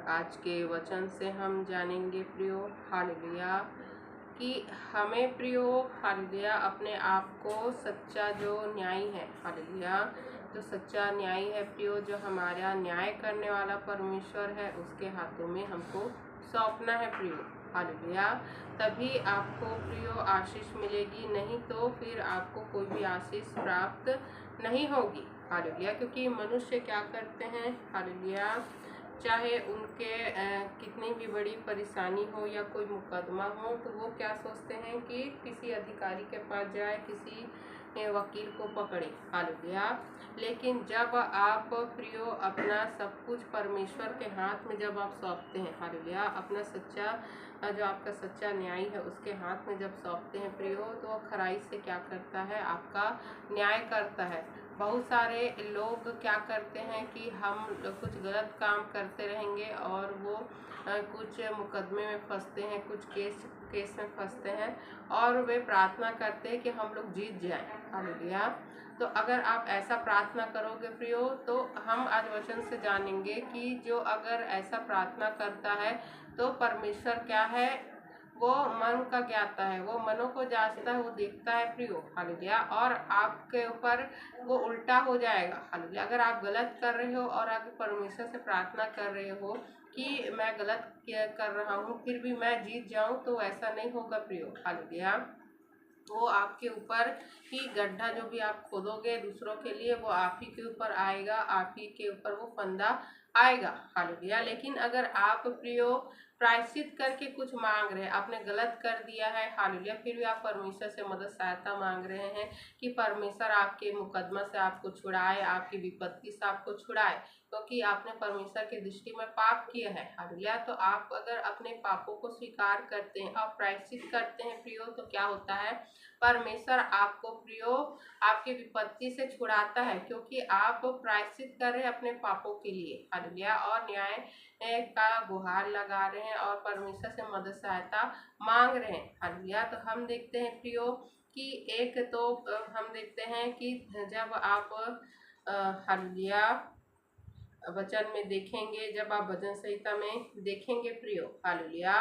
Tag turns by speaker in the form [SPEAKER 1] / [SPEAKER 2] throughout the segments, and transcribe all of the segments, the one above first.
[SPEAKER 1] आज के वचन से हम जानेंगे प्रियो हालेलुया कि हमें प्रियो हालेलुया अपने आप को सच्चा जो न्यायी है हालेलुया जो सच्चा न्यायी है प्रियो, जो हमारा न्याय करने वाला परमेश्वर है, उसके हाथों में हमको सौंपना है प्रियो हालेलुया। तभी आपको प्रियो आशीष मिलेगी, नहीं तो फिर आपको कोई भी आशीष प्राप्त नहीं होगी हालेलुया। क्योंकि मनुष्य क्या करते हैं हालेलुया, चाहे उनके कितनी भी बड़ी परेशानी हो या कोई मुकदमा हो, तो वो क्या सोचते हैं कि किसी अधिकारी के पास जाए, किसी वकील को पकड़े हालेलुया। लेकिन जब आप प्रियो अपना सब कुछ परमेश्वर के हाथ में जब आप सौंपते हैं हालेलुया, अपना सच्चा जो आपका सच्चा न्याय है उसके हाथ में जब सौंपते हैं प्रियो, तो वो खराई से क्या करता है, आपका न्याय करता है। बहुत सारे लोग क्या करते हैं कि हम कुछ गलत काम करते रहेंगे और वो कुछ मुकदमे में फंसते हैं, कुछ केस में फंसते हैं और वे प्रार्थना करते हैं कि हम लोग जीत जाएं हालेलुया। तो अगर आप ऐसा प्रार्थना करोगे प्रियो, तो हम आज वचन से जानेंगे कि जो अगर ऐसा प्रार्थना करता है तो परमेश्वर क्या है, वो मन का ज्ञाता है, वो मनों को जांचता है, वो देखता है प्रियो हालेलुया। और आपके ऊपर वो उल्टा हो जाएगा हालेलुया। अगर आप गलत कर रहे हो और आप परमेश्वर से प्रार्थना कर रहे हो कि मैं गलत कर रहा हूँ फिर भी मैं जीत जाऊँ, तो ऐसा नहीं होगा प्रियो हालेलुया। वो आपके ऊपर ही गड्ढा जो भी आप खोदोगे दूसरों के लिए, वो आप ही के ऊपर आएगा, आप ही के ऊपर वो फंदा आएगा हालेलुया। लेकिन अगर आप प्रियो प्रायश्चित करके कुछ मांग रहे हैं, आपने गलत कर दिया है हालेलुया, फिर भी आप परमेश्वर से मदद सहायता मांग रहे हैं कि परमेश्वर आपके मुकदमा से आपको छुड़ाए, आपकी विपत्ति से आपको छुड़ाए, क्योंकि आपने परमेश्वर की दृष्टि में पाप किया है हालेलुया। तो आप अगर अपने पापों को स्वीकार करते हैं और प्रायश्चित करते हैं प्रियो, तो क्या होता है, परमेश्वर आपको प्रियो आपकी विपत्ति से छुड़ाता है, क्योंकि आप प्रायश्चित कर रहे हैं अपने पापों के लिए हालेलुया, और न्याय का गुहार लगा रहे हैं और परमेश्वर से मदद सहायता मांग रहे हैं हालेलुया। तो हम देखते हैं प्रियो कि एक तो हम देखते हैं कि जब आप हालेलुया वचन में देखेंगे, जब आप भजन संहिता में देखेंगे प्रियो हालेलुया,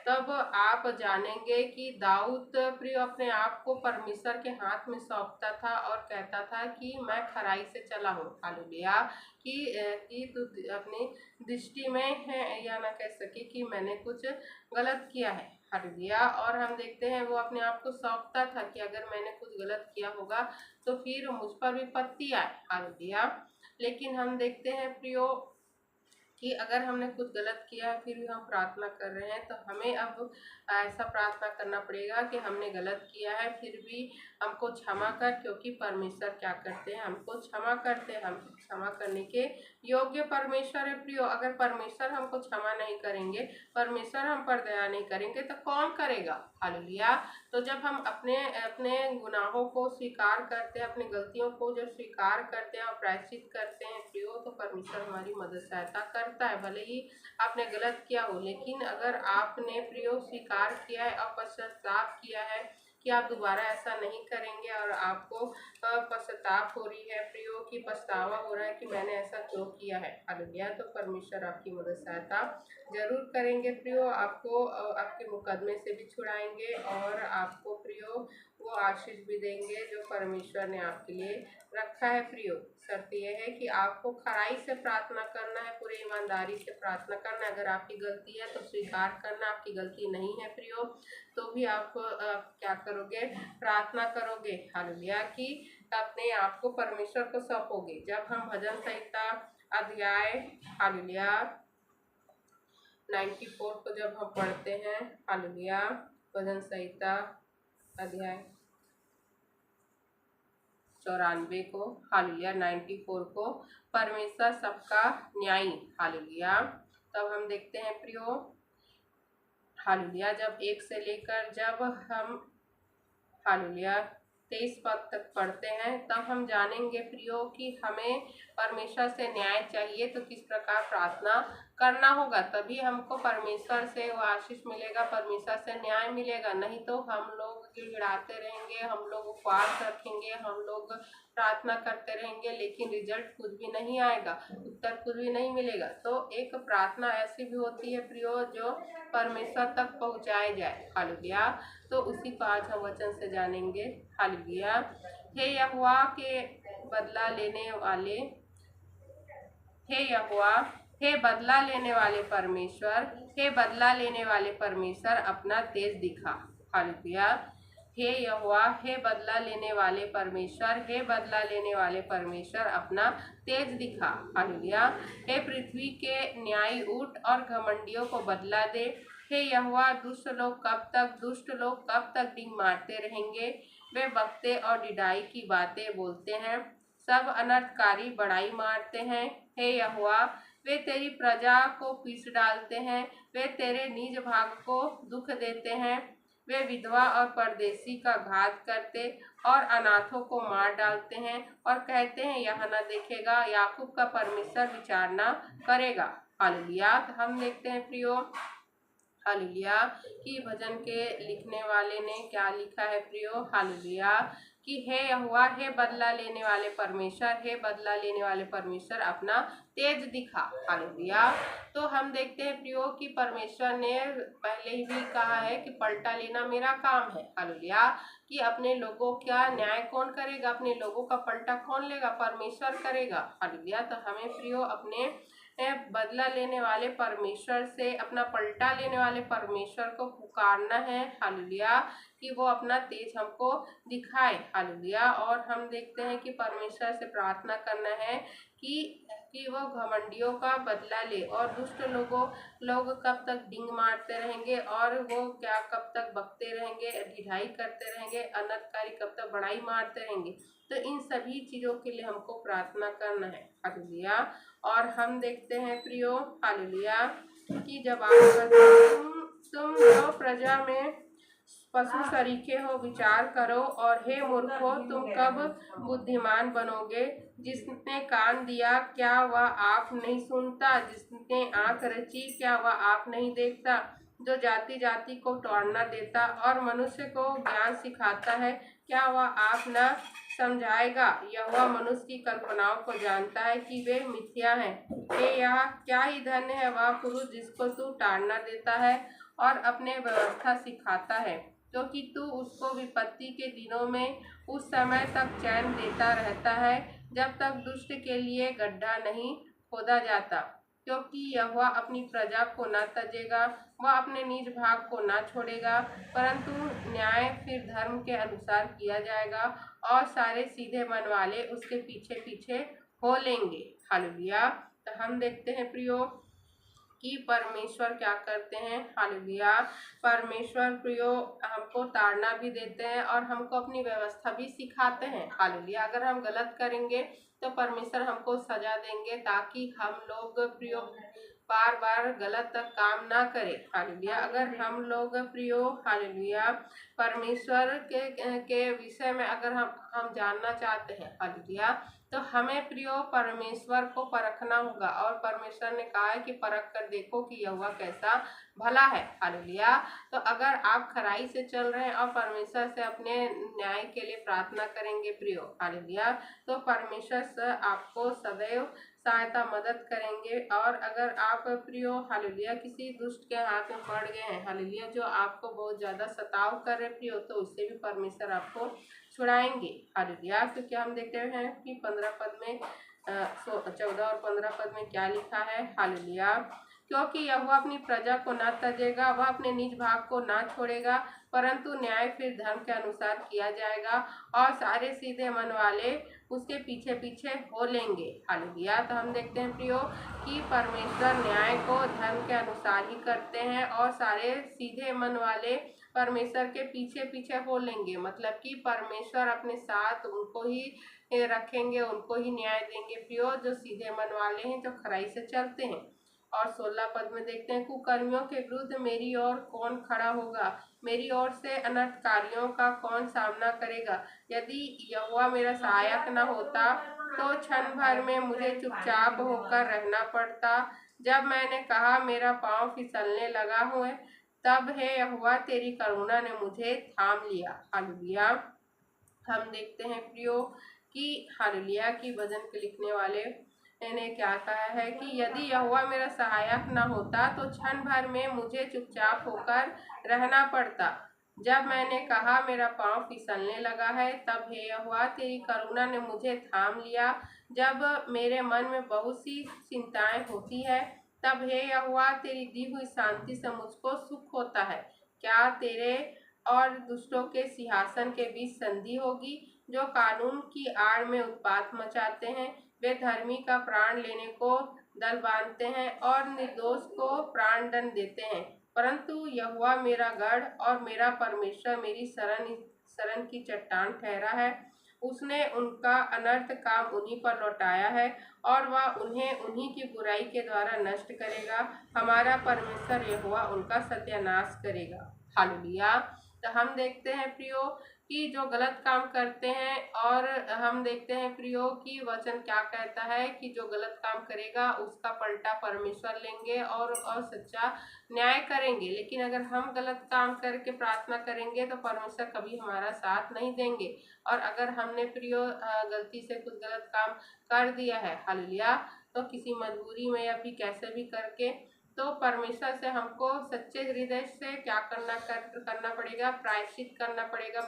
[SPEAKER 1] तब आप जानेंगे कि दाऊद प्रियो अपने आप को परमेश्वर के हाथ में सौंपता था और कहता था कि मैं खराई से चला हूँ हालेलुया, कि तू अपनी दृष्टि में है या ना कह सके कि मैंने कुछ गलत किया है हालेलुया। और हम देखते हैं वो अपने आप को सौंपता था कि अगर मैंने कुछ गलत किया होगा तो फिर मुझ पर विपत्ति आए हालेलुया। लेकिन हम देखते हैं प्रियो कि अगर हमने कुछ गलत किया है फिर भी हम प्रार्थना कर रहे हैं, तो हमें अब ऐसा प्रार्थना करना पड़ेगा कि हमने गलत किया है फिर भी हमको क्षमा कर, क्योंकि परमेश्वर क्या करते हैं, हमको क्षमा करते हैं, हम क्षमा करने के योग्य परमेश्वर है प्रियो। अगर परमेश्वर हमको क्षमा नहीं करेंगे, परमेश्वर हम पर दया नहीं करेंगे, तो कौन करेगा हालेलुया। तो जब हम अपने अपने गुनाहों को स्वीकार करते हैं, अपनी गलतियों को जब स्वीकार करते हैं और प्रायश्चित करते हैं प्रियो, तो परमेश्वर हमारी मदद सहायता करता है। भले ही आपने गलत किया हो, लेकिन अगर आपने प्रियो स्वीकार किया है और पश्चाताप किया है कि आप दोबारा ऐसा नहीं करेंगे और आपको पश्चाताप हो रही है प्रियो, की पछतावा हो रहा है कि मैंने ऐसा क्यों किया है हालेलुया, तो परमेश्वर आपकी मदद सहायता जरूर करेंगे प्रियो। आपको आपके मुकदमे से भी छुड़ाएंगे और आपको प्रियो वो आशीष भी देंगे जो परमेश्वर ने आपके लिए रखा है प्रियो। शर्त यह है कि आपको खराई से प्रार्थना करना है, पूरी ईमानदारी से प्रार्थना करना है। अगर आपकी गलती है तो स्वीकार करना, आपकी गलती नहीं है प्रियो तो भी आप क्या करोगे, प्रार्थना करोगे हालेलुया, कि अपने आप को परमेश्वर को सौंपोगे। जब हम भजन संहिता अध्याय हालेलुया 94 को जब हम पढ़ते हैं हालेलुया, भजन संहिता अध्याय 94 को हालेलुया 94 को, परमेश्वर सबका न्यायी हालेलुया, तब हम देखते हैं प्रियो हालेलुया, जब 1 से लेकर जब हम हालेलुया 23 पद तक पढ़ते हैं, तब हम जानेंगे प्रियो कि हमें परमेश्वर से न्याय चाहिए तो किस प्रकार प्रार्थना करना होगा, तभी हमको परमेश्वर से वो आशीष मिलेगा, परमेश्वर से न्याय मिलेगा। नहीं तो हम लोग गिड़गिड़ाते रहेंगे, हम लोग उपवास रखेंगे, हम लोग प्रार्थना करते रहेंगे लेकिन रिजल्ट कुछ भी नहीं आएगा, उत्तर कुछ भी नहीं मिलेगा। तो एक प्रार्थना ऐसी भी होती है प्रियो जो परमेश्वर तक पहुंचाए जाए। हालेलुया। तो उसी को आज हम वचन से जानेंगे। हालेलुया। हे यहोवा के बदला लेने वाले, हे यहोवा, हे बदला लेने वाले परमेश्वर, हे बदला लेने वाले परमेश्वर अपना तेज दिखा। हालेलुया। हे यहोवा, हे बदला लेने वाले परमेश्वर, हे बदला लेने वाले परमेश्वर अपना तेज दिखा। हालेलुया। हे पृथ्वी के न्यायी उठ और घमंडियों को बदला दे। हे यहोवा, दुष्ट लोग कब तक डींग मारते रहेंगे? वे बकते और डिडाई की बातें बोलते हैं, सब अनर्थकारी बड़ाई मारते हैं। हे यहोवा, वे तेरी प्रजा को पीस डालते हैं, वे तेरे निज भाग को दुख देते हैं। वे विधवा और परदेसी का घात करते और अनाथों को मार डालते हैं और कहते हैं यह न देखेगा, याकूब का परमेश्वर विचार न करेगा। हालेलुया। तो हम देखते हैं प्रियो, हालेलुया, कि भजन के लिखने वाले ने क्या लिखा है प्रियो। हालेलुया, कि हे यहोवा, हे बदला लेने वाले परमेश्वर, हे बदला लेने वाले परमेश्वर अपना तेज दिखा। हालेलुया। तो हम देखते हैं प्रियो कि परमेश्वर ने पहले ही भी कहा है कि पलटा लेना मेरा काम है। हालेलुया। कि अपने लोगों का न्याय कौन करेगा, अपने लोगों का पलटा कौन लेगा, परमेश्वर करेगा। हालेलुया। तो हमें प्रियो अपने बदला लेने वाले परमेश्वर से, अपना पलटा लेने वाले परमेश्वर को पुकारना है। हालेलुया। कि वो अपना तेज हमको दिखाए। हालेलुया। और हम देखते हैं कि परमेश्वर से प्रार्थना करना है कि वो घमंडियों का बदला ले और दुष्ट लोग कब तक डींग मारते रहेंगे और वो क्या कब तक बकते रहेंगे, ढिठाई करते रहेंगे, अनर्थकारी कब तक बड़ाई मारते रहेंगे। तो इन सभी चीजों के लिए हमको प्रार्थना करना है। हालेलुया। और हम देखते हैं प्रियो, हालेलुया, कि जब आप तुम जो प्रजा में पशु सरीखे हो, विचार करो, और हे मूर्खों, तुम कब बुद्धिमान बनोगे? जिसने कान दिया क्या वह आप नहीं सुनता? जिसने आंख रची क्या वह आप नहीं देखता? जो जाति जाति को तोड़ना देता और मनुष्य को ज्ञान सिखाता है, क्या वह आप न समझाएगा? यहोवा मनुष्य की कल्पनाओं को जानता है कि वे मिथ्या हैं। हे यह क्या ही धन्य है वह पुरुष जिसको तू ताड़ना देता है और अपने व्यवस्था सिखाता है, क्योंकि तू उसको विपत्ति के दिनों में उस समय तक चैन देता रहता है जब तक दुष्ट के लिए गड्ढा नहीं खोदा जाता। क्योंकि यहोवा अपनी प्रजा को न तजेगा, वह अपने निज भाग को न छोड़ेगा, परंतु न्याय फिर धर्म के अनुसार किया जाएगा और सारे सीधे मन वाले उसके पीछे पीछे हो लेंगे। हालेलुया। तो हम देखते हैं प्रियो कि परमेश्वर क्या करते हैं। हालेलुया। परमेश्वर प्रियो हमको ताड़ना भी देते हैं और हमको अपनी व्यवस्था भी सिखाते हैं। हालेलुया। अगर हम गलत करेंगे तो परमेश्वर हमको सजा देंगे ताकि हम लोग प्रियो बार बार गलत काम ना करें। हालेलुया। अगर हम लोग प्रियो, हालेलुया, परमेश्वर के विषय में अगर हम जानना चाहते हैं, हालेलुया, तो हमें प्रियो परमेश्वर को परखना होगा। और परमेश्वर ने कहा है कि परख कर देखो कि यहोवा कैसा भला है। हालेलुया। तो अगर आप खराई से चल रहे हैं और परमेश्वर से अपने न्याय के लिए प्रार्थना करेंगे प्रियो, हालेलुया, तो परमेश्वर से आपको सदैव सहायता मदद करेंगे। और अगर आप प्रियो, हालेलुया, किसी दुष्ट के हाथ में पड़ गए हैं, हालेलुया, जो आपको बहुत ज्यादा सताव कर रहे प्रियो, तो उससे भी परमेश्वर आपको छुड़ाएंगे। हालेलुया। क्योंकि हम देखते हैं कि 15 पद में 14 और 15 पद में क्या लिखा है। हालेलुया। क्योंकि यहोवा अपनी प्रजा को न तजेगा, वह अपने निज भाग को न छोड़ेगा, परंतु न्याय फिर धर्म के अनुसार किया जाएगा और सारे सीधे मन वाले उसके पीछे पीछे हो लेंगे। हालेलुया। तो हम देखते हैं प्रियो कि परमेश्वर न्याय को धर्म के अनुसार ही करते हैं और सारे सीधे मन वाले परमेश्वर के पीछे पीछे हो लेंगे। मतलब कि परमेश्वर अपने साथ उनको ही रखेंगे, उनको ही न्याय देंगे प्रियो, जो सीधे मन वाले हैं, जो खराई से चलते हैं। और 16 पद में देखते हैं, कुकर्मियों के विरुद्ध मेरी ओर कौन खड़ा होगा? मेरी ओर से अनर्थकारियों का कौन सामना करेगा? यदि यहोवा मेरा सहायक न होता तो क्षण भर में मुझे चुपचाप होकर रहना पड़ता। जब मैंने कहा मेरा पांव फिसलने लगा हुआ, तब हे यहोवा तेरी करुणा ने मुझे थाम लिया। हालेलुया। हम देखते हैं प्रियो कि हालेलुया की भजन के लिखने वाले ने क्या कहा है कि यदि यहोवा मेरा सहायक न होता तो क्षण भर में मुझे चुपचाप होकर रहना पड़ता। जब मैंने कहा मेरा पांव फिसलने लगा है, तब हे यहोवा तेरी करुणा ने मुझे थाम लिया। जब मेरे मन में बहुत सी चिंताएं होती है, तब हे यहोवा तेरी दी हुई शांति से मुझको सुख होता है। क्या तेरे और दुष्टों के सिंहासन के बीच संधि होगी? जो कानून की आड़ में उत्पात मचाते हैं, वे धर्मी का प्राण लेने को दल बांधते हैं और निर्दोष को प्राण दंड देते हैं। परंतु यहोवा मेरा गढ़ और मेरा परमेश्वर मेरी शरण की चट्टान ठहरा है। उसने उनका अनर्थ काम उन्हीं पर लौटाया है और वह उन्हें उन्हीं की बुराई के द्वारा नष्ट करेगा। हमारा परमेश्वर यहोवा उनका सत्यानाश करेगा। हालेलुया। तो हम देखते हैं प्रियो कि जो गलत काम करते हैं, और हम देखते हैं प्रियो कि वचन क्या कहता है कि जो गलत काम करेगा उसका पलटा परमेश्वर लेंगे और सच्चा न्याय करेंगे। लेकिन अगर हम गलत काम करके प्रार्थना करेंगे तो परमेश्वर कभी हमारा साथ नहीं देंगे। और अगर हमने प्रियो गलती से कुछ गलत काम कर दिया है, हालेलुया, तो किसी मजबूरी में या फिर कैसे भी करके, तो परमेश्वर से हमको सच्चे हृदय से क्या करना पड़ेगा, प्रायश्चित करना पड़ेगा,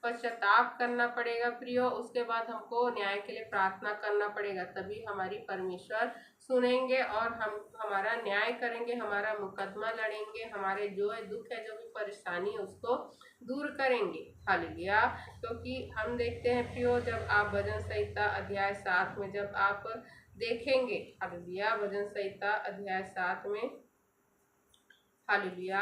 [SPEAKER 1] पश्चाताप करना पड़ेगा प्रियो। उसके बाद हमको न्याय के लिए प्रार्थना करना पड़ेगा, तभी हमारी परमेश्वर सुनेंगे और हम हमारा न्याय करेंगे, हमारा मुकदमा लड़ेंगे, हमारे जो है दुख है, जो भी परेशानी है उसको दूर करेंगे। हालेलुया। क्योंकि हम देखते हैं प्रियो, जब आप भजन संहिता अध्याय 7 में जब आप देखेंगे, हालेलुया, भजन संहिता अध्याय 7 में, हालेलुया,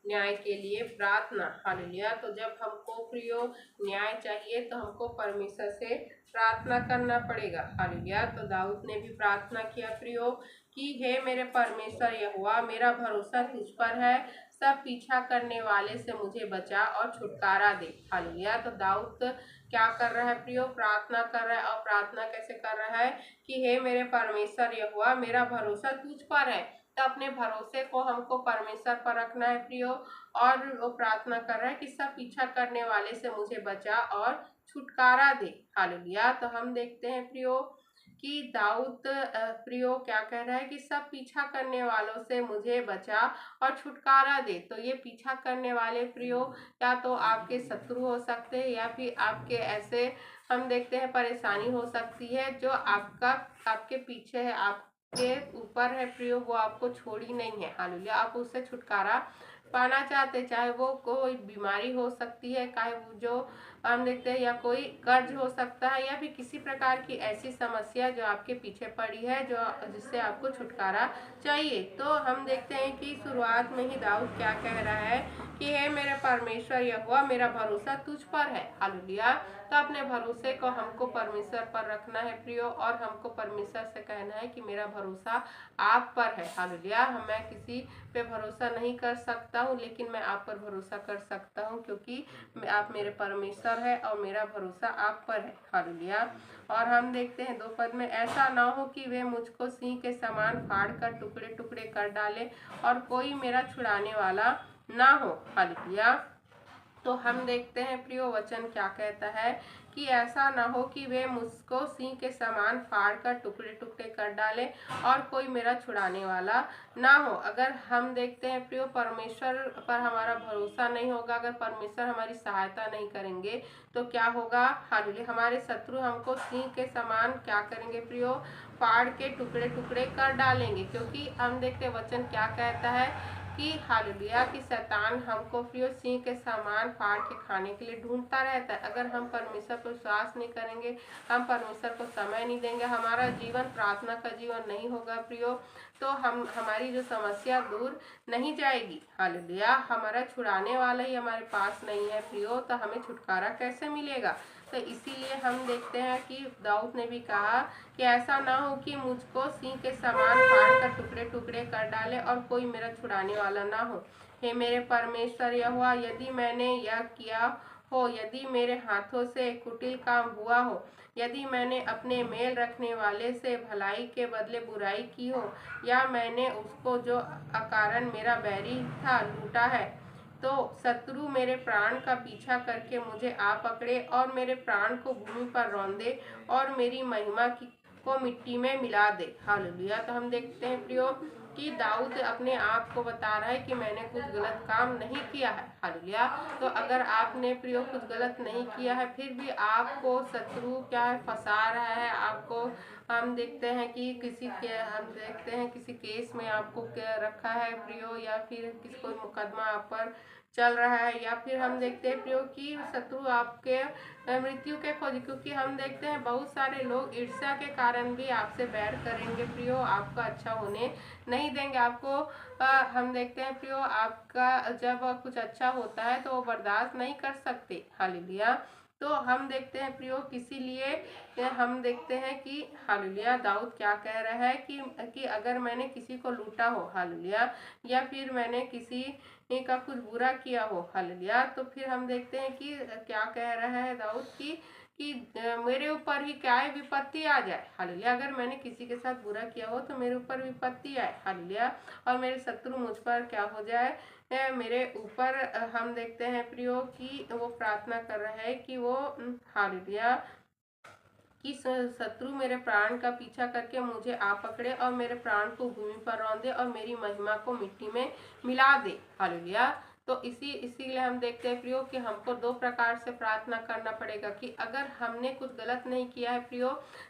[SPEAKER 1] न्याय के लिए प्रार्थना, हालेलुया। तो जब हमको प्रियो न्याय चाहिए तो हमको परमेश्वर से प्रार्थना करना पड़ेगा। हालेलुया। तो दाऊद ने भी प्रार्थना किया प्रियो कि हे मेरे परमेश्वर यहोवा, मेरा भरोसा तुझ पर है, सब पीछा करने वाले से मुझे बचा और छुटकारा दे। हालेलुया। तो दाऊद क्या कर रहा है प्रियो, प्रार्थना कर रहा है। और प्रार्थना कैसे कर रहा है कि हे मेरे परमेश्वर यहोवा, मेरा भरोसा तुझ पर है। तो अपने भरोसे को हमको परमेश्वर पर रखना है प्रियो। और वो प्रार्थना कर रहा है कि सब पीछा करने वाले से मुझे बचा और छुटकारा दे। हालेलुया। तो हम देखते हैं प्रियो कि दाऊद प्रियो क्या कह रहा है कि सब पीछा करने वालों से मुझे बचा और छुटकारा दे। तो ये पीछा करने वाले प्रियो या तो आपके शत्रु हो सकते हैं, या फिर आपके ऐसे हम देखते हैं परेशानी हो सकती है जो आपके पीछे है, आपके ऊपर है प्रियो, वो आपको छोड़ी नहीं है। हालेलुया। आप उससे छुटकारा पाना चाहते, चाहे वो कोई बीमारी हो सकती है, चाहे वो जो हम देखते हैं, या कोई कर्ज हो सकता है, या फिर किसी प्रकार की ऐसी समस्या जो आपके पीछे पड़ी है, जो जिससे आपको छुटकारा चाहिए। तो हम देखते हैं कि शुरुआत में ही दाऊद क्या कह रहा है कि हे मेरे परमेश्वर यहोवा, मेरा भरोसा तुझ पर है। हालेलुया। तो अपने भरोसे को हमको परमेश्वर पर रखना है प्रियो, और हमको परमेश्वर से कहना है कि मेरा भरोसा आप पर है। हालेलुया। मैं किसी पे भरोसा नहीं कर सकता हूँ, लेकिन मैं आप पर भरोसा कर सकता हूँ, क्योंकि आप मेरे परमेश्वर है और मेरा भरोसा आप पर है। हालेलुया। और हम देखते हैं 2 पद में, ऐसा ना हो कि वे मुझको सिंह के समान फाड़ कर टुकड़े टुकड़े कर डाले और कोई मेरा छुड़ाने वाला ना हो। हालेलुया। तो हम देखते हैं प्रियो वचन क्या कहता है कि ऐसा न हो कि वे मुझको सिंह के समान फाड़ कर टुकड़े टुकड़े कर डाले और कोई मेरा छुड़ाने वाला ना हो। अगर हम देखते हैं प्रियो परमेश्वर पर हमारा भरोसा नहीं होगा, अगर परमेश्वर हमारी सहायता नहीं करेंगे तो क्या होगा। हालेलुया। हमारे शत्रु हमको सिंह के समान क्या करेंगे प्रियो, फाड़ के टुकड़े टुकड़े कर डालेंगे। क्योंकि हम देखते वचन क्या कहता है कि हालेलुया कि शैतान हमको प्रियो सिंह के समान फाड़ के खाने के लिए ढूंढता रहता है। अगर हम परमेश्वर पर विश्वास नहीं करेंगे, हम परमेश्वर को समय नहीं देंगे, हमारा जीवन प्रार्थना का जीवन नहीं होगा प्रियो, तो हमारी जो समस्या दूर नहीं जाएगी। हालेलुया। हमारा छुड़ाने वाला ही हमारे पास नहीं है प्रियो, तो हमें छुटकारा कैसे मिलेगा। तो इसीलिए हम देखते हैं कि दाऊद ने भी कहा कि ऐसा ना हो कि मुझको सिंह के समान फाड़ कर टुकड़े टुकड़े कर डाले और कोई मेरा छुड़ाने वाला ना हो। हे मेरे परमेश्वर यहोवा, यदि मैंने यह किया हो, यदि मेरे हाथों से कुटिल काम हुआ हो, यदि मैंने अपने मेल रखने वाले से भलाई के बदले बुराई की हो, या मैंने उसको जो अकारण मेरा बैरी था लूटा है, तो शत्रु मेरे प्राण का पीछा करके मुझे आ पकड़े और मेरे प्राण को भूमि पर रौंदे और मेरी महिमा की को मिट्टी में मिला दे। हालेलुया। तो हम देखते हैं प्रियो कि दाऊद अपने आप को बता रहा है कि मैंने कुछ गलत काम नहीं किया है। हालेलुया। तो अगर आपने प्रियो कुछ गलत नहीं किया है, फिर भी आपको शत्रु क्या है फंसा रहा है, आपको हम देखते हैं कि किसी केस में आपको क्या रखा है प्रियो, या फिर किसी कोई मुकदमा आप पर चल रहा है, या फिर हम देखते हैं प्रियो कि शत्रु आपके मृत्यु के खोज, क्योंकि हम देखते हैं बहुत सारे लोग ईर्ष्या के कारण भी आपसे बैर करेंगे प्रियो, आपका अच्छा होने नहीं देंगे आपको। हम देखते हैं प्रियो आपका जब कुछ अच्छा होता है तो वो बर्दाश्त नहीं कर सकते। हालेलुया। तो हम देखते हैं प्रियो किसी लिए हम देखते हैं कि हालेलुया दाऊद क्या कह रहा है कि अगर मैंने किसी को लूटा हो, हालेलुया, या फिर मैंने किसी का कुछ बुरा किया हो, हालेलुया, तो फिर हम देखते हैं कि क्या कह रहा है दाऊद कि मेरे ऊपर ही क्या है विपत्ति आ जाए। हालेलुया। अगर मैंने किसी के साथ बुरा किया हो तो मेरे ऊपर विपत्ति आए। हालेलुया। और मेरे शत्रु मुझ पर क्या हो जाए, मेरे ऊपर हम देखते हैं प्रियो कि वो प्रार्थना कर रहा है कि वो हालेलुया कि शत्रु मेरे प्राण का पीछा करके मुझे आ पकड़े और मेरे प्राण को भूमि पर रौंदे और मेरी महिमा को मिट्टी में मिला दे। हालेलुया। तो इसीलिए हम देखते हैं प्रियो कि हमको दो प्रकार से प्रार्थना करना पड़ेगा कि अगर हमने कुछ गलत नहीं किया है प्रियो,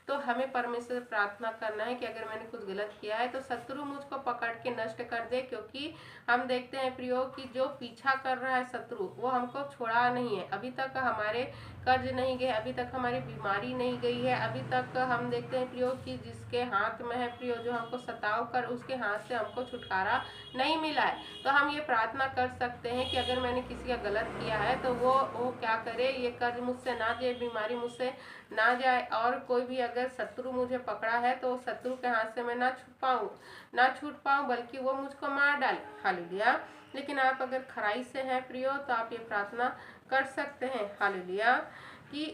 [SPEAKER 1] तो हमें परमेश्वर से प्रार्थना करना है कि अगर मैंने कुछ गलत किया है तो शत्रु मुझको पकड़ के नष्ट कर दे, क्योंकि हम देखते हैं प्रियो कि जो पीछा कर रहा है शत्रु वो हमको छोड़ा नहीं है। अभी तक हमारे कर्ज नहीं गए, अभी तक हमारी बीमारी नहीं गई है, अभी तक हम देखते हैं प्रियो कि जिसके हाथ में है प्रियो, जो हमको सताव कर उसके हाथ से हमको छुटकारा नहीं मिला है। तो हम ये प्रार्थना कर सकते हैं कि अगर मैंने किसी का गलत किया है तो वो क्या करे, ये कर्ज मुझसे ना जाए, बीमारी मुझसे ना जाए, और कोई भी अगर शत्रु मुझे पकड़ा है तो शत्रु के हाथ से मैं ना छूट पाऊँ बल्कि वो मुझको मार डाले। हालेलुया। लेकिन आप अगर खराई से हैं प्रियो तो आप ये प्रार्थना कर सकते हैं। हालेलुया। कि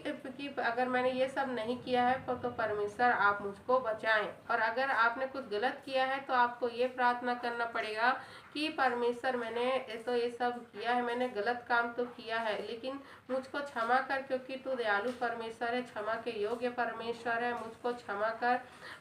[SPEAKER 1] अगर मैंने ये सब नहीं किया है तो परमेश्वर आप मुझको बचाएं। और अगर आपने कुछ गलत किया है तो आपको ये प्रार्थना करना पड़ेगा कि परमेश्वर मैंने तो ये सब किया है, मैंने गलत काम तो किया है, लेकिन मुझको क्षमा कर, क्योंकि तू दयालु परमेश्वर है, क्षमा के योग्य परमेश्वर है। मुझको क्षमा कर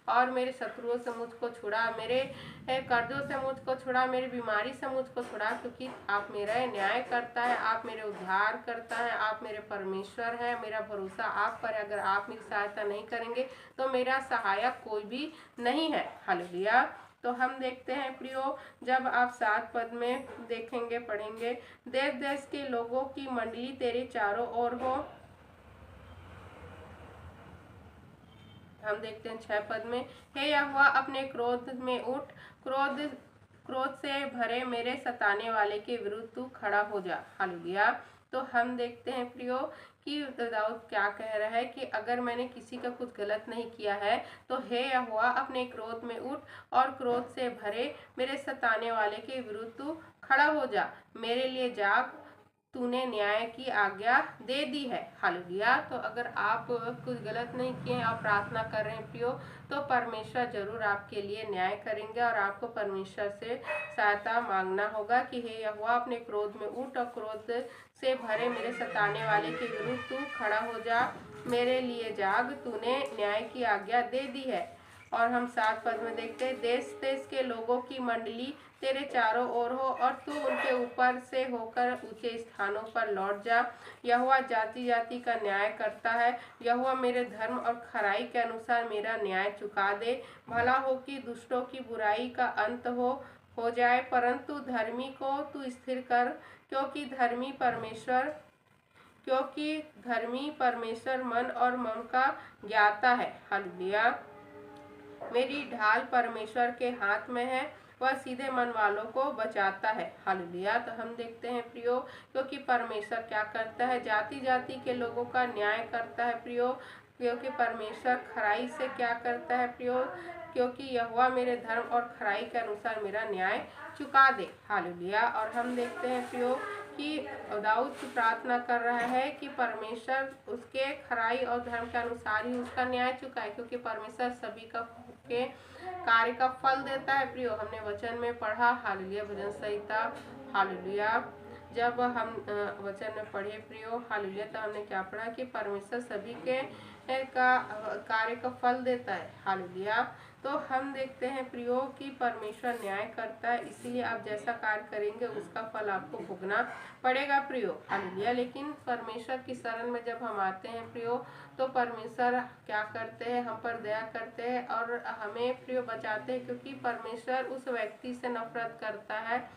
[SPEAKER 1] और मेरे शत्रुओं से मुझको छुड़ा, मेरे कर्जों से मुझको छुड़ा, मेरी बीमारी से मुझको छुड़ा, क्योंकि आप मेरा न्याय करता है, आप मेरे उद्धार करता है, आप मेरे परमेश्वर है। मेरा भरोसा आप पर है। अगर आप मेरी सहायता नहीं करेंगे तो मेरा सहायक कोई भी नहीं है। हालेलुया। तो हम देखते हैं प्रियो, जब आप 7 पद में देखेंगे पढ़ेंगे, देश देश के लोगों की मंडली तेरे चारों ओर हो। हम देखते हैं 6 पद में, हे यहोवा अपने क्रोध में उठ, क्रोध से भरे मेरे सताने वाले के विरुद्ध तू खड़ा हो जा। हालेलुया। तो हम देखते हैं प्रियो कि दाऊद क्या कह रहा है कि अगर मैंने किसी का कुछ गलत नहीं किया है तो हे यहोवा अपने क्रोध में उठ और क्रोध से भरे मेरे सताने वाले के विरुद्ध तू खड़ा हो जा, मेरे लिए जाग, तूने न्याय की आज्ञा दे दी है। हालेलुया। तो अगर आप कुछ गलत नहीं किए हैं और प्रार्थना कर रहे हैं प्रियो, तो परमेश्वर जरूर आपके लिए न्याय करेंगे और आपको परमेश्वर से सहायता मांगना होगा कि हे यहोवा अपने क्रोध में उठ और क्रोध से भरे मेरे सताने वाले के विरुद्ध तू खड़ा हो जा, मेरे लिए जाग, तूने न्याय की आज्ञा दे दी है। और हम 7 पद में देखते हैं, देश देश के लोगों की मंडली तेरे चारों ओर हो और तू उनके ऊपर से होकर ऊंचे स्थानों पर लौट जा। यहोवा जाति जाति का न्याय करता है। यहोवा मेरे धर्म और खराई के अनुसार मेरा न्याय चुका दे। भला हो कि दुष्टों की बुराई का अंत हो जाए, परंतु धर्मी को तू स्थिर कर, क्योंकि धर्मी परमेश्वर मन और मम का ज्ञाता है। हालेलुया। मेरी ढाल परमेश्वर के हाथ में है, वह सीधे मन वालों को बचाता है। हालेलुया। तो हम देखते हैं प्रियो, क्योंकि परमेश्वर क्या करता है, जाति जाति के लोगों का न्याय करता है प्रियो, क्योंकि परमेश्वर खराई से क्या करता है प्रियो, क्योंकि यहोवा मेरे धर्म और खराई के अनुसार मेरा न्याय चुका दे। हालेलुया। और हम देखते हैं प्रियो कि दाऊद प्रार्थना कर रहा है कि परमेश्वर उसके खराई और धर्म के अनुसार ही उसका न्याय चुकाए, क्योंकि परमेश्वर सभी का के कार्य का फल देता है। प्रियो, हमने वचन में पढ़ा, हालेलुया, भजन संहिता, हालेलुया, जब हम वचन में पढ़े प्रियो, हालेलुया, तो हमने क्या पढ़ा कि परमेश्वर सभी के का कार्य का फल देता है, हालेलुया। तो हम देखते हैं प्रियो कि परमेश्वर न्याय करता है, इसीलिए आप जैसा कार्य करेंगे उसका फल आपको भोगना पड़ेगा प्रियो, हालेलुया। लेकिन परमेश्वर की शरण में जब हम आते हैं प्रियो, तो परमेश्वर क्या करते हैं, हम पर दया करते हैं और हमें प्रियो बचाते हैं, क्योंकि परमेश्वर उस व्यक्ति से नफरत करता है,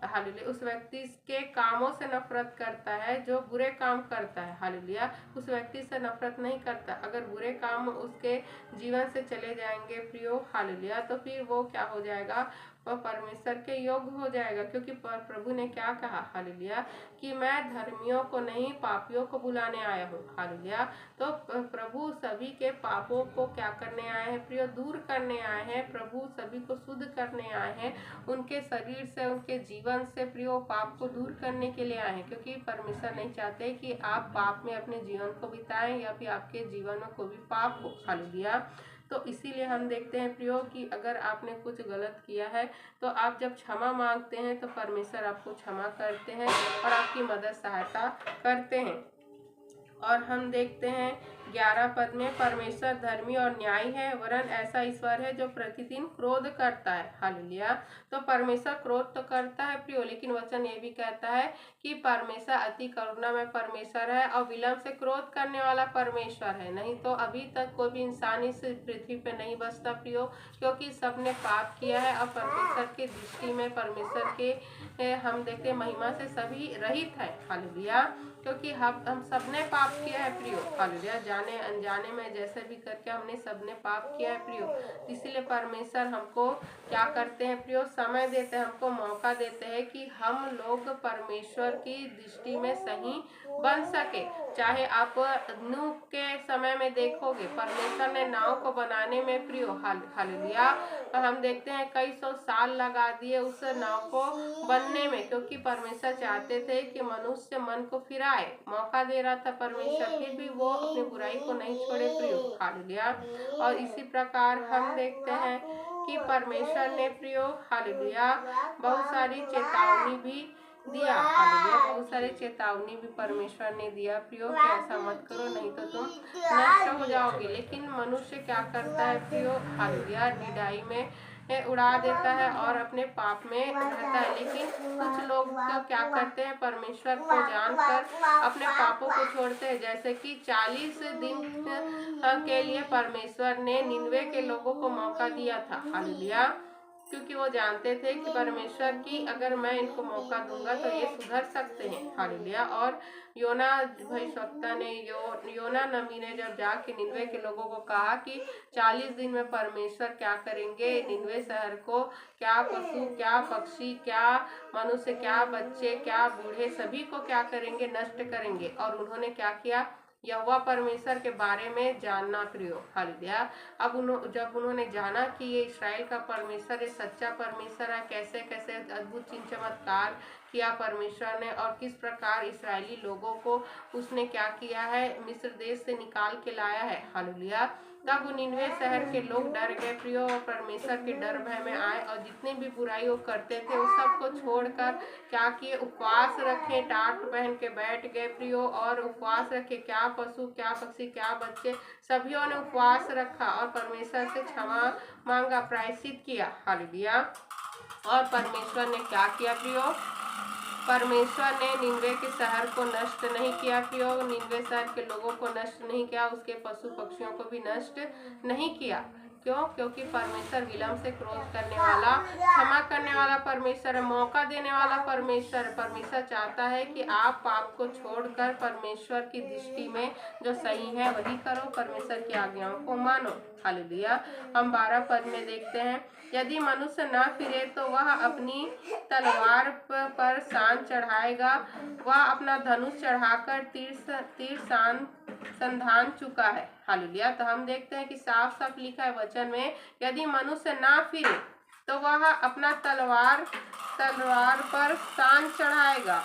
[SPEAKER 1] हालेलुया, उस व्यक्ति के कामों से नफरत करता है जो बुरे काम करता है, हालेलुया, उस व्यक्ति से नफरत नहीं करता। अगर बुरे काम उसके जीवन से चले जाएंगे प्रियो, हालेलुया, तो फिर वो क्या हो जाएगा, वह परमेश्वर के योग्य हो जाएगा, क्योंकि प्रभु ने क्या कहा, हालेलुया, कि मैं धर्मियों को नहीं पापियों को बुलाने आया हूँ, हालेलुया। तो प्रभु सभी के पापों को क्या करने आए हैं प्रियो, दूर करने आए हैं। प्रभु सभी को शुद्ध करने आए हैं, उनके शरीर से, उनके जीवन से प्रियो पाप को दूर करने के लिए आए हैं, क्योंकि परमेश्वर नहीं चाहते कि आप पाप में अपने जीवन को बिताएं या फिर आपके जीवन में कोई भी पाप हो, हालेलुया। तो इसीलिए हम देखते हैं प्रियो कि अगर आपने कुछ गलत किया है तो आप जब क्षमा मांगते हैं तो परमेश्वर आपको क्षमा करते हैं और आपकी मदद सहायता करते हैं। और हम देखते हैं 11 पद में, परमेश्वर धर्मी और न्यायी है, वरन ऐसा ईश्वर है जो प्रतिदिन क्रोध करता है, हालेलुया। तो परमेश्वर क्रोध तो करता है प्रियो, लेकिन वचन ये भी कहता है कि परमेश्वर अति करुणा में परमेश्वर है और विलंब से क्रोध करने वाला परमेश्वर है। नहीं तो अभी तक कोई भी इंसान इस पृथ्वी पे नहीं बसता प्रियो, क्योंकि सबने पाप किया है और परमेश्वर की दृष्टि में, परमेश्वर के हम देखते महिमा से सभी रहित है, हालेलुया, क्योंकि हम सबने पाप किया है प्रियो, हालेलुया, जाने अनजाने में जैसे भी करके हमने सबने पाप किया है प्रियो। इसीलिए परमेश्वर हमको क्या करते हैं प्रियो, समय देते हैं, हमको मौका देते हैं कि हम लोग परमेश्वर की दृष्टि में सही बन सके। चाहे आप नूह के समय में देखोगे, परमेश्वर ने नाव को बनाने में प्रियो, हालेलुया, हम देखते हैं कई सौ साल लगा दिए उस नाव को बनने में, क्योंकि परमेश्वर चाहते थे कि मनुष्य मन को फिराए, मौका दे रहा था परमेश्वर, फिर भी वो अपनी बुराई को नहीं छोड़े प्रियो, हालेलुया। और इसी प्रकार हम देखते हैं कि परमेश्वर ने प्रियो, हालेलुया, बहुत सारी चेतावनी भी दिया, हालेलुया, बहुत सारे चेतावनी भी परमेश्वर ने दिया प्रियो कि ऐसा मत करो नहीं तो तुम नष्ट हो जाओगे। लेकिन मनुष्य क्या करता है प्रियो, हालेलुया, निडाई में उड़ा देता है और अपने पाप में रहता है। लेकिन कुछ लोग तो क्या करते हैं, परमेश्वर को जानकर अपने पापों को छोड़ते हैं, जैसे कि 40 दिन के लिए परमेश्वर ने निनवे के लोगों को मौका दिया था, हालेलुया, क्योंकि वो जानते थे कि परमेश्वर की अगर मैं इनको मौका दूंगा तो ये सुधर सकते हैं, हालेलुया। और योना भविष्यवक्ता ने, योना नबी ने जब जाके निनवे के लोगों को कहा कि 40 दिन में परमेश्वर क्या करेंगे, निनवे शहर को, क्या पशु, क्या पक्षी, क्या मनुष्य, क्या बच्चे, क्या बूढ़े, सभी को क्या करेंगे, नष्ट करेंगे। और उन्होंने क्या किया, यहोवा परमेश्वर के बारे में जानना प्रियो, हालेलुया। अब जब उन्होंने जाना कि ये इस्राएल का परमेश्वर, ये सच्चा परमेश्वर है, कैसे कैसे अद्भुत चिन्ह चमत्कार किया परमेश्वर ने और किस प्रकार इस्राएली लोगों को उसने क्या किया है, मिस्र देश से निकाल के लाया है, हालेलुया, तब निनवे शहर के लोग डर गए प्रियो और परमेश्वर के डर भय में आए और जितने भी बुराई वो करते थे उस सबको छोड़कर क्या किए, उपवास रखे, टाट पहन के बैठ गए प्रियो और उपवास रखे, क्या पशु, क्या पक्षी, क्या बच्चे, सभियों ने उपवास रखा और परमेश्वर से क्षमा मांगा, प्रायश्चित किया, हालेलुया। और परमेश्वर ने क्या किया प्रियो, परमेश्वर ने निनवे के शहर को नष्ट नहीं किया प्रियो, निनवे शहर के लोगों को नष्ट नहीं किया, उसके पशु पक्षियों को भी नष्ट नहीं किया। क्यों? क्योंकि परमेश्वर विलंब से क्रोध करने वाला, क्षमा करने वाला परमेश्वर है, मौका देने वाला परमेश्वर। परमेश्वर चाहता है कि आप पाप को छोड़कर परमेश्वर की दृष्टि में जो सही है वही करो, परमेश्वर की आज्ञाओं को मानो, हालेलुया। हम 12 पद में देखते हैं, यदि मनुष्य न फिरे तो वह अपनी तलवार पर शान चढ़ाएगा, वह अपना धनुष चढ़ाकर तीर संधान चुका है, हालेलुया। तो हम देखते हैं कि साफ साफ लिखा है वचन में, यदि मनुष्य ना फिरे तो वह अपना तलवार पर शान चढ़ाएगा,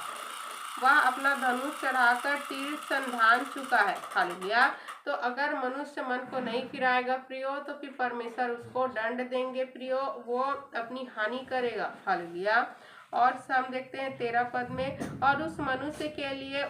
[SPEAKER 1] वह अपना धनुष चढ़ाकर तीर संधान चुका है। हालेलुया। तो अगर मनुष्य मन को नहीं फिराएगा प्रियो, तो फिर परमेश्वर उसको दंड देंगे प्रियो, वो अपनी हानि करेगा। हालेलुया। और हम देखते हैं 13 पद में, और उस मनुष्य के लिए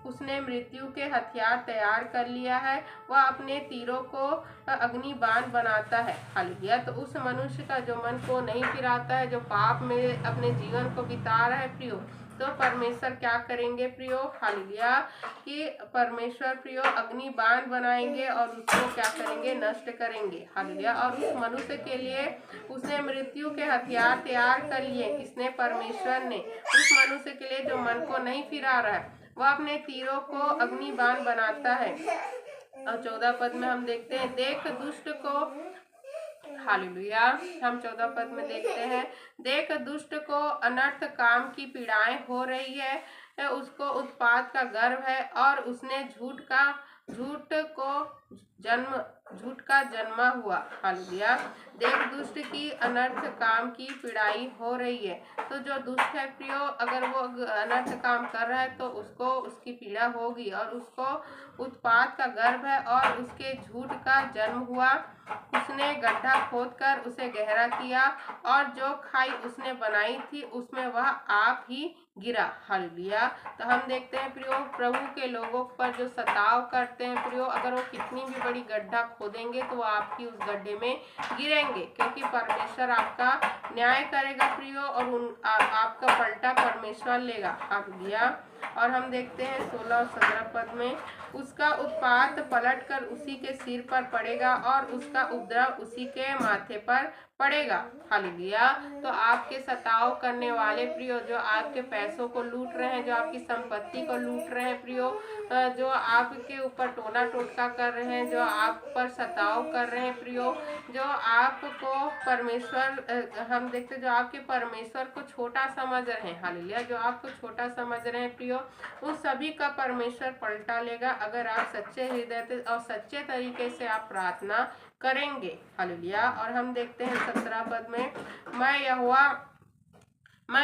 [SPEAKER 1] उसने मृत्यु के हथियार तैयार कर लिया है, वह अपने तीरों को अग्नि बाण बनाता है। हालेलुया। तो उस मनुष्य का जो मन को नहीं फिराता है, जो पाप में अपने जीवन को बिता रहा है प्रियो, तो परमेश्वर क्या करेंगे प्रियो? हालेलुया। कि परमेश्वर प्रियो अग्नि बाण बनाएंगे और उसको क्या करेंगे? नष्ट करेंगे। हालेलुया। और उस मनुष्य के लिए उसने मृत्यु के हथियार तैयार कर लिए। किसने? परमेश्वर ने। उस मनुष्य के लिए जो मन को नहीं फिरा रहा है, वह अपने तीरों को अग्नि बाण बनाता है। और 14 पद में हम देखते हैं, देख दुष्ट को, हालेलुया, हम 14 पद में देखते हैं, देख दुष्ट को अनर्थ काम की पीड़ाएं हो रही है, उसको उत्पात का गर्व है, और उसने झूठ का जन्मा हुआ। हालेलुया। देख दुष्ट की अनर्थ काम की पीड़ाई हो रही है। तो जो दुष्ट है प्रियो, अगर वो अनर्थ काम कर रहा है तो उसको उसकी पीड़ा होगी, और उसको उत्पात का गर्भ है, और उसके झूठ का जन्म हुआ। उसने गड्ढा खोदकर उसे गहरा किया, और जो खाई उसने बनाई थी उसमें वह आप ही गिरा। हालेलुया। तो हम देखते हैं प्रियो, प्रभु के लोगों पर जो सताव करते हैं प्रियो, अगर वो कितनी भी बड़ी गड्ढा खोदेंगे तो वो आपकी उस गड्ढे में गिरेंगे, क्योंकि परमेश्वर आपका न्याय करेगा प्रियो, और आपका पलटा परमेश्वर लेगा। हालेलुया। और हम देखते हैं 16 और 17 पद में, उसका उत्पात पलटकर उसी के सिर पर पड़ेगा, और उसका उपद्रव उसी के माथे पर पड़ेगा। हालेलुया। तो आपके सताव करने वाले प्रियो, जो आपके पैसों को लूट रहे हैं, जो आपकी संपत्ति को लूट रहे हैं प्रियो, जो आपके ऊपर टोना टोटका कर रहे हैं, जो आप पर सताव कर रहे हैं प्रियो, जो आपको परमेश्वर, हम देखते जो आपके परमेश्वर को छोटा समझ रहे हैं। हालेलुया। जो आपको छोटा समझ रहे हैं प्रियो, उन सभी का परमेश्वर पलटा लेगा, अगर आप सच्चे हृदय और सच्चे तरीके से आप प्रार्थना करेंगे। हालेलुया। और हम देखते हैं 17 पद में, मैं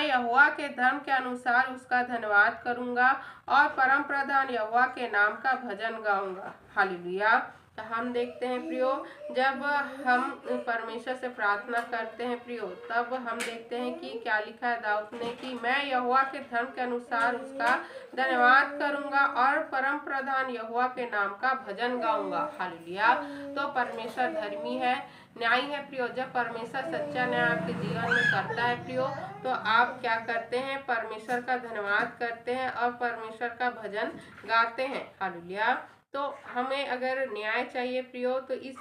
[SPEAKER 1] यहोवा के धर्म के अनुसार उसका धन्यवाद करूंगा, और परम प्रधान यहोवा के नाम का भजन गाऊंगा। हालेलुया। तो हम देखते हैं प्रियो, जब हम परमेश्वर से प्रार्थना करते हैं प्रियो, तब हम देखते हैं कि क्या लिखा है दाऊद ने, कि मैं यहोवा के धर्म के अनुसार उसका धन्यवाद करूंगा, और परम प्रधान यहोवा के नाम का भजन गाऊंगा। हालेलुया। तो परमेश्वर धर्मी है, न्याय है प्रियो। जब परमेश्वर सच्चा न्याय आपके जीवन में करता है प्रियो, तो आप क्या करते हैं? परमेश्वर का धन्यवाद करते हैं और परमेश्वर का भजन गाते हैं। हालेलुया। तो हमें अगर न्याय चाहिए प्रियो, तो इस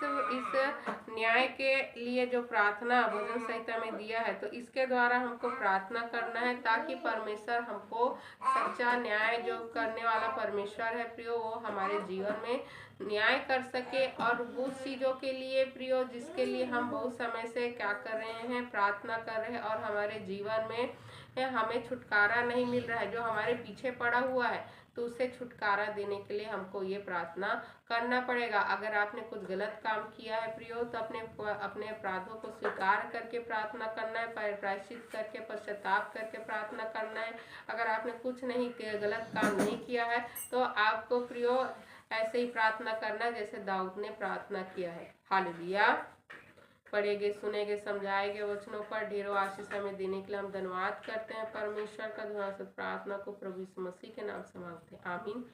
[SPEAKER 1] न्याय के लिए जो प्रार्थना भजन संहिता में दिया है, तो इसके द्वारा हमको प्रार्थना करना है, ताकि परमेश्वर हमको सच्चा न्याय जो करने वाला परमेश्वर है प्रियो, वो हमारे जीवन में न्याय कर सके। और उस चीज़ों के लिए प्रियो, जिसके लिए हम बहुत समय से क्या कर रहे हैं? प्रार्थना कर रहे हैं, और हमारे जीवन में हमें छुटकारा नहीं मिल रहा है, जो हमारे पीछे पड़ा हुआ है, तो उसे छुटकारा देने के लिए हमको ये प्रार्थना करना पड़ेगा। अगर आपने कुछ गलत काम किया है प्रियो, तो अपने अपराधों को स्वीकार करके प्रार्थना करना है, प्रायश्चित करके, पश्चाताप करके प्रार्थना करना है। अगर आपने कुछ नहीं गलत काम नहीं किया है, तो आपको प्रियो ऐसे ही प्रार्थना करना जैसे दाऊद ने प्रार्थना किया है। हालेलुया। पढ़ेंगे, सुनेंगे, समझाएंगे वचनों पर ढेरों आशीष हमें देने के लिए हम धन्यवाद करते हैं परमेश्वर का। धन्यवाद प्रार्थना को प्रभु यीशु मसीह के नाम से मांगते हैं। आमीन।